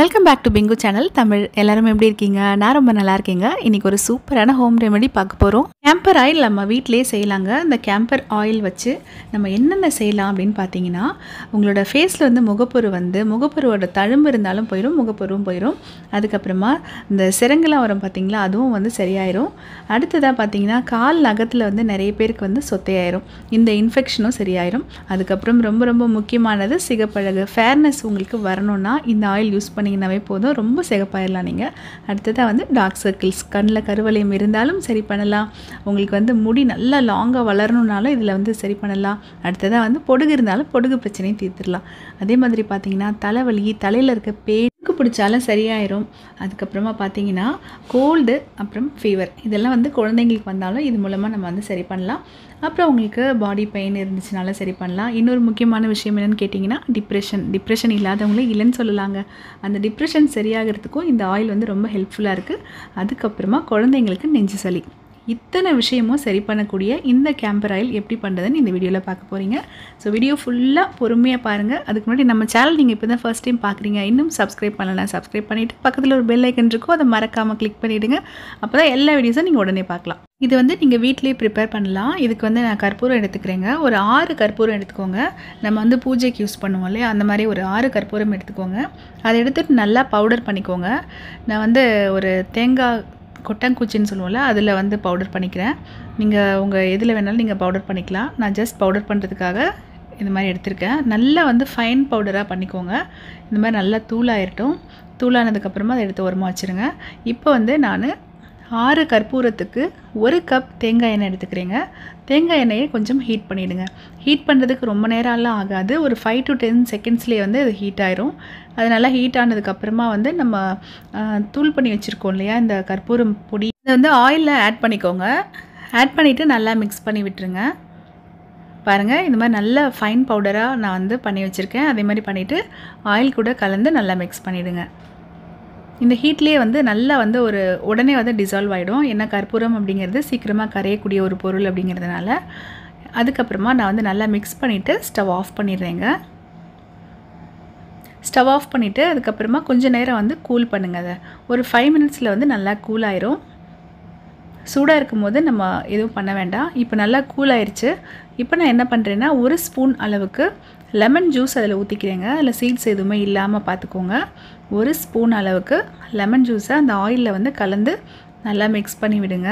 Welcome back to பிங்கு channel Tamil. எல்லாரும் எப்படி இருக்கீங்க? நான் ரொம்ப நல்லா இருக்கேங்க. இன்றைக்கி ஒரு சூப்பரான ஹோம் ரெமெடி பார்க்க போகிறோம். கேம்பர் ஆயில் நம்ம வீட்டிலே செய்யலாங்க. இந்த கேம்பர் ஆயில் வச்சு நம்ம என்னென்ன செய்யலாம் அப்படின்னு பார்த்தீங்கன்னா, உங்களோட ஃபேஸில் முகப்பருவோட தழும்பு இருந்தாலும் போயிடும், முகப்பருவும் போயிடும். அதுக்கப்புறமா இந்த சிரங்கெல்லாம் வரும் பார்த்தீங்களா, அதுவும் சரியாயிரும். அடுத்ததாக பார்த்தீங்கன்னா, கால் நகத்தில் நிறைய பேருக்கு சொத்தையாயிரும். இந்த இன்ஃபெக்ஷனும் சரியாயிரும். அதுக்கப்புறம் ரொம்ப ரொம்ப முக்கியமானது சிகப்பழகு, ஃபேர்னஸ் உங்களுக்கு வரணும்னா இந்த ஆயில் யூஸ் பண்ணிங்கனாவே போதும், ரொம்ப சிகப்பாயிடலாம் நீங்கள். அடுத்ததாக டார்க் சர்க்கிள்ஸ், கண்ணில் கருவளையம் இருந்தாலும் சரி பண்ணலாம். உங்களுக்கு முடி நல்லா லாங்காக வளரணுன்னாலும் இதில் சரி பண்ணலாம். அடுத்ததாக பொடுகு இருந்தாலும் பொடுகு பிரச்சனையும் தீர்த்துடலாம். அதே மாதிரி பார்த்தீங்கன்னா, தலைவலி, தலையில் இருக்க பேருக்கு பிடிச்சாலும் சரியாயிரும். அதுக்கப்புறமா பார்த்தீங்கன்னா, கோல்டு அப்புறம் ஃபீவர் இதெல்லாம் குழந்தைங்களுக்கு வந்தாலும் இது மூலமாக நம்ம சரி பண்ணலாம். அப்புறம் உங்களுக்கு பாடி பெயின் இருந்துச்சுனாலும் சரி பண்ணலாம். இன்னொரு முக்கியமான விஷயம் என்னென்னு கேட்டிங்கன்னா, டிப்ரெஷன் இல்லாதவங்களே இல்லைன்னு சொல்லலாங்க. அந்த டிப்ரெஷன் சரியாகிறதுக்கும் இந்த ஆயில் ரொம்ப ஹெல்ப்ஃபுல்லாக இருக்குது. அதுக்கப்புறமா குழந்தைங்களுக்கு நெஞ்சு சளி, இத்தனை விஷயமும் சரி பண்ணக்கூடிய இந்த கேம்பர் ஆயில் எப்படி பண்ணுறதுன்னு இந்த வீடியோவில் பார்க்க போகிறீங்க. ஸோ வீடியோ ஃபுல்லாக பொறுமையாக பாருங்கள். அதுக்கு முன்னாடி நம்ம சேனல் நீங்கள் இப்போ தான் ஃபர்ஸ்ட் டைம் பார்க்குறீங்க, இன்னும் சப்ஸ்கிரைப் பண்ணலாம், சப்ஸ்கிரைப் பண்ணிவிட்டு பக்கத்தில் ஒரு பெல் ஐக்கன் இருக்கும், அதை மறக்காமல் கிளிக் பண்ணிவிடுங்க. அப்போ தான் எல்லா வீடியோஸும் நீங்கள் உடனே பார்க்கலாம். இது நீங்கள் வீட்டிலேயே ப்ரிப்பேர் பண்ணலாம். இதுக்கு நான் கற்பூரம் எடுத்துக்கிறேங்க. ஒரு 6 கற்பூரம் எடுத்துக்கோங்க. நம்ம பூஜைக்கு யூஸ் பண்ணுவோம் இல்லையா, அந்த மாதிரி ஒரு 6 கற்பூரம் எடுத்துக்கோங்க. அதை எடுத்துகிட்டு நல்லா பவுடர் பண்ணிக்கோங்க. நான் ஒரு தேங்காய் கொட்டாங்குச்சின்னு சொல்லுவோம்ல, அதில் பவுடர் பண்ணிக்கிறேன். நீங்கள் உங்கள் எதில் வேணாலும் நீங்கள் பவுடர் பண்ணிக்கலாம். நான் ஜஸ்ட் பவுடர் பண்ணுறதுக்காக இந்த மாதிரி எடுத்திருக்கேன். நல்லா ஃபைன் பவுடராக பண்ணிக்கோங்க. இந்த மாதிரி நல்லா தூளாயிரட்டும். தூளானதுக்கப்புறமா அதை எடுத்து ஓரமாக வச்சுருங்க. இப்போ நான் 6 கற்பூரத்துக்கு 1 கப் தேங்காய் எண்ணெய் எடுத்துக்கிறேங்க. தேங்காய் எண்ணெயை கொஞ்சம் ஹீட் பண்ணிவிடுங்க. ஹீட் பண்ணுறதுக்கு ரொம்ப நேரம்லாம் ஆகாது. ஒரு 5 to 10 செகண்ட்ஸ்லேயே அது ஹீட் ஆயிரும். அது நல்லா ஹீட் ஆனதுக்கப்புறமா நம்ம தூள் பண்ணி வச்சுருக்கோம் இல்லையா, இந்த கற்பூரம் பொடி, இதை ஆயிலில் ஆட் பண்ணிக்கோங்க. ஆட் பண்ணிவிட்டு நல்லா மிக்ஸ் பண்ணி விட்டுருங்க. பாருங்கள், இந்த மாதிரி நல்ல ஃபைன் பவுடராக நான் பண்ணி வச்சுருக்கேன். அதே மாதிரி பண்ணிவிட்டு ஆயில் கூட கலந்து நல்லா மிக்ஸ் பண்ணிவிடுங்க. இந்த ஹீட்லேயே நல்லா ஒரு உடனே டிசால்வ் ஆகிடும். ஏன்னா கற்பூரம் அப்படிங்கிறது சீக்கிரமாக கரையக்கூடிய ஒரு பொருள் அப்படிங்கிறதுனால. அதுக்கப்புறமா நான் நல்லா மிக்ஸ் பண்ணிவிட்டு ஸ்டவ் ஆஃப் பண்ணிடுறேங்க. ஸ்டவ் ஆஃப் பண்ணிவிட்டு அதுக்கப்புறமா கொஞ்சம் நேரம் கூல் பண்ணுங்கள். அதை ஒரு 5 மினிட்ஸில் நல்லா கூல் ஆயிரும். சூடாக இருக்கும்போது நம்ம எதுவும் பண்ண வேண்டாம். இப்போ நல்லா கூல் ஆயிடுச்சு. இப்போ நான் என்ன பண்ணுறேன்னா, 1 ஸ்பூன் அளவுக்கு லெமன் ஜூஸ் அதில் ஊற்றிக்கிறேங்க. அதில் சீட்ஸ் எதுவுமே இல்லாமல் பார்த்துக்கோங்க. 1 ஸ்பூன் அளவுக்கு லெமன் ஜூஸை அந்த ஆயிலில் கலந்து நல்லா மிக்ஸ் பண்ணி விடுங்க.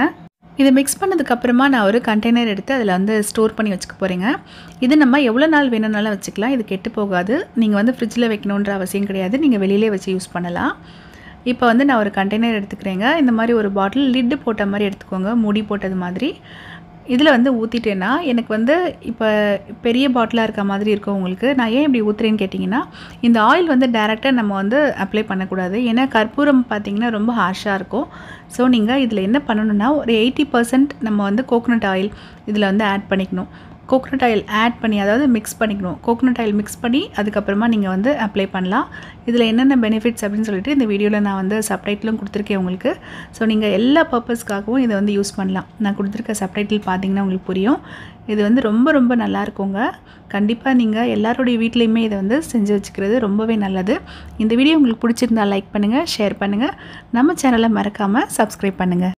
இதை மிக்ஸ் பண்ணதுக்கப்புறமா நான் ஒரு கண்டெய்னர் எடுத்து அதில் ஸ்டோர் பண்ணி வச்சுக்க போகிறேங்க. இது நம்ம எவ்வளோ நாள் வேணும்னாலும் வச்சுக்கலாம். இது கெட்டு போகாது. நீங்கள் ஃப்ரிட்ஜில் வைக்கணுன்ற அவசியம் கிடையாது. நீங்கள் வெளியிலே வச்சு யூஸ் பண்ணலாம். இப்போ நான் ஒரு கண்டெய்னர் எடுத்துக்கிறேங்க. இந்த மாதிரி ஒரு பாட்டில் லிட்டு போட்ட மாதிரி எடுத்துக்கோங்க, மூடி போட்டது மாதிரி. இதில் ஊற்றிட்டேன்னா எனக்கு இப்போ பெரிய பாட்டிலாக இருக்க மாதிரி இருக்கும் உங்களுக்கு. நான் ஏன் இப்படி ஊற்றுறேன்னு கேட்டிங்கன்னா, இந்த ஆயில் டேரெக்டாக நம்ம அப்ளை பண்ணக்கூடாது. ஏன்னா கற்பூரம் பார்த்திங்கன்னா ரொம்ப ஹார்ஷாக இருக்கும். ஸோ நீங்கள் இதில் என்ன பண்ணணுன்னா, ஒரு 80% நம்ம கோகோனட் ஆயில் இதில் ஆட் பண்ணிக்கணும். கோகோனட் ஆயில் ஆட் பண்ணி, அதாவது மிக்ஸ் பண்ணிக்கணும். கோகோனட் ஆயில் மிக்ஸ் பண்ணி அதுக்கப்புறமா நீங்கள் அப்ளை பண்ணலாம். இதில் என்னென்ன பெனிஃபிட்ஸ் அப்படின்னு சொல்லிட்டு இந்த வீடியோவில் நான் சப்டைட்டிலும் கொடுத்துருக்கேன் உங்களுக்கு. ஸோ நீங்கள் எல்லா பர்பஸ்க்காகவும் இதை யூஸ் பண்ணலாம். நான் கொடுத்துருக்க சப்டைட்டில் பார்த்தீங்கன்னா உங்களுக்கு புரியும். இது ரொம்ப ரொம்ப நல்லா இருக்குங்க. கண்டிப்பாக நீங்கள் எல்லாருடைய வீட்லேயுமே இதை செஞ்சு வச்சுக்கிறது ரொம்பவே நல்லது. இந்த வீடியோ உங்களுக்கு பிடிச்சிருந்தா லைக் பண்ணுங்கள், ஷேர் பண்ணுங்கள். நம்ம சேனலை மறக்காமல் சப்ஸ்கிரைப் பண்ணுங்கள்.